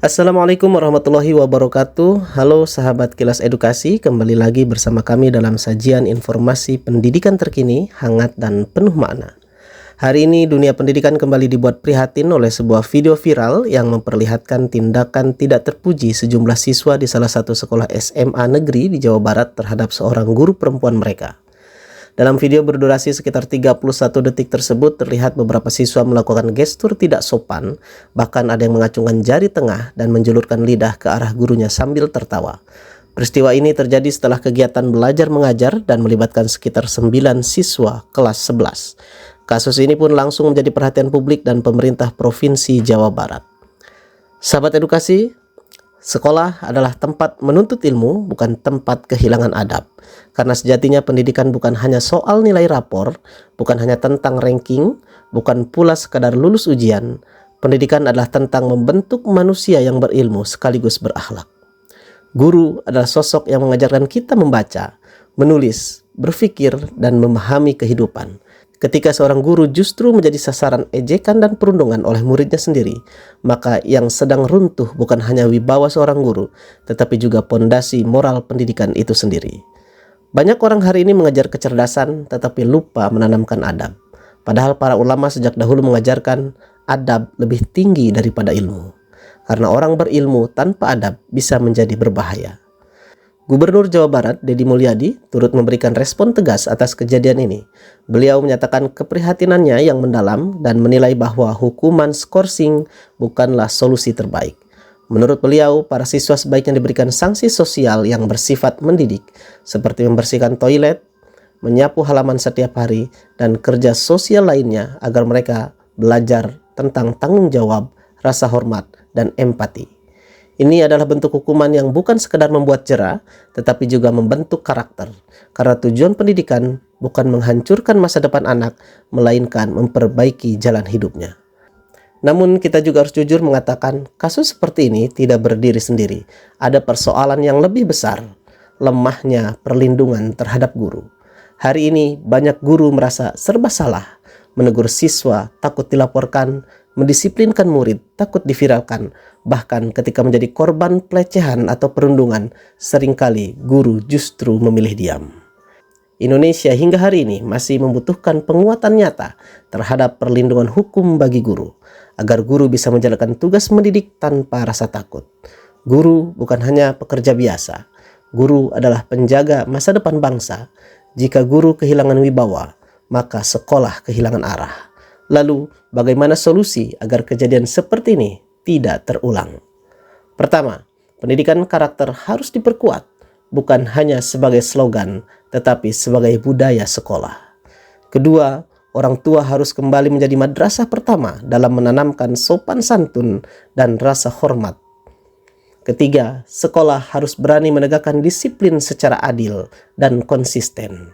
Assalamualaikum warahmatullahi wabarakatuh. Halo sahabat Kilas Edukasi, kembali lagi bersama kami dalam sajian informasi pendidikan terkini, hangat dan penuh makna. Hari ini dunia pendidikan kembali dibuat prihatin oleh sebuah video viral yang memperlihatkan tindakan tidak terpuji sejumlah siswa di salah satu sekolah SMA negeri di Jawa Barat terhadap seorang guru perempuan mereka. Dalam video berdurasi sekitar 31 detik tersebut terlihat beberapa siswa melakukan gestur tidak sopan, bahkan ada yang mengacungkan jari tengah dan menjulurkan lidah ke arah gurunya sambil tertawa. Peristiwa ini terjadi setelah kegiatan belajar mengajar dan melibatkan sekitar 9 siswa kelas 11. Kasus ini pun langsung menjadi perhatian publik dan pemerintah Provinsi Jawa Barat. Sahabat edukasi, sekolah adalah tempat menuntut ilmu, bukan tempat kehilangan adab. Karena sejatinya pendidikan bukan hanya soal nilai rapor, bukan hanya tentang ranking, bukan pula sekadar lulus ujian. Pendidikan adalah tentang membentuk manusia yang berilmu sekaligus berakhlak. Guru adalah sosok yang mengajarkan kita membaca, menulis, berpikir, dan memahami kehidupan. Ketika seorang guru justru menjadi sasaran ejekan dan perundungan oleh muridnya sendiri, maka yang sedang runtuh bukan hanya wibawa seorang guru, tetapi juga pondasi moral pendidikan itu sendiri. Banyak orang hari ini mengajar kecerdasan tetapi lupa menanamkan adab. Padahal para ulama sejak dahulu mengajarkan adab lebih tinggi daripada ilmu. Karena orang berilmu tanpa adab bisa menjadi berbahaya. Gubernur Jawa Barat, Deddy Mulyadi, turut memberikan respon tegas atas kejadian ini. Beliau menyatakan keprihatinannya yang mendalam dan menilai bahwa hukuman skorsing bukanlah solusi terbaik. Menurut beliau, para siswa sebaiknya diberikan sanksi sosial yang bersifat mendidik, seperti membersihkan toilet, menyapu halaman setiap hari, dan kerja sosial lainnya agar mereka belajar tentang tanggung jawab, rasa hormat, dan empati. Ini adalah bentuk hukuman yang bukan sekedar membuat jera, tetapi juga membentuk karakter. Karena tujuan pendidikan bukan menghancurkan masa depan anak, melainkan memperbaiki jalan hidupnya. Namun kita juga harus jujur mengatakan kasus seperti ini tidak berdiri sendiri. Ada persoalan yang lebih besar, lemahnya perlindungan terhadap guru. Hari ini banyak guru merasa serba salah, menegur siswa takut dilaporkan, mendisiplinkan murid takut diviralkan. Bahkan ketika menjadi korban pelecehan atau perundungan, seringkali guru justru memilih diam. Indonesia hingga hari ini masih membutuhkan penguatan nyata terhadap perlindungan hukum bagi guru, agar guru bisa menjalankan tugas mendidik tanpa rasa takut. Guru bukan hanya pekerja biasa, guru adalah penjaga masa depan bangsa. Jika guru kehilangan wibawa, maka sekolah kehilangan arah. Lalu, bagaimana solusi agar kejadian seperti ini tidak terulang? Pertama, pendidikan karakter harus diperkuat, bukan hanya sebagai slogan, tetapi sebagai budaya sekolah. Kedua, orang tua harus kembali menjadi madrasah pertama dalam menanamkan sopan santun dan rasa hormat. Ketiga, sekolah harus berani menegakkan disiplin secara adil dan konsisten.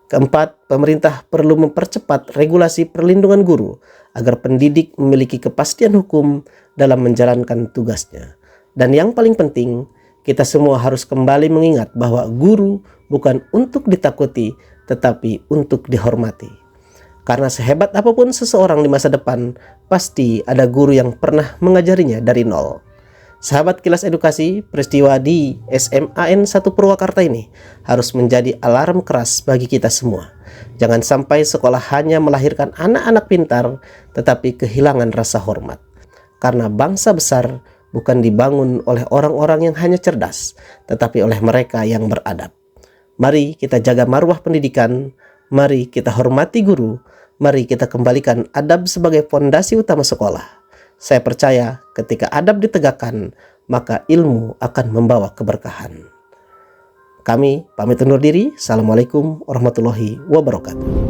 Keempat, pemerintah perlu mempercepat regulasi perlindungan guru agar pendidik memiliki kepastian hukum dalam menjalankan tugasnya. Dan yang paling penting, kita semua harus kembali mengingat bahwa guru bukan untuk ditakuti, tetapi untuk dihormati. Karena sehebat apapun seseorang di masa depan, pasti ada guru yang pernah mengajarinya dari nol. Sahabat Kilas Edukasi, peristiwa di SMAN 1 Purwakarta ini harus menjadi alarm keras bagi kita semua. Jangan sampai sekolah hanya melahirkan anak-anak pintar, tetapi kehilangan rasa hormat. Karena bangsa besar bukan dibangun oleh orang-orang yang hanya cerdas, tetapi oleh mereka yang beradab. Mari kita jaga marwah pendidikan, mari kita hormati guru, mari kita kembalikan adab sebagai fondasi utama sekolah. Saya percaya ketika adab ditegakkan, maka ilmu akan membawa keberkahan. Kami pamit undur diri. Assalamualaikum warahmatullahi wabarakatuh.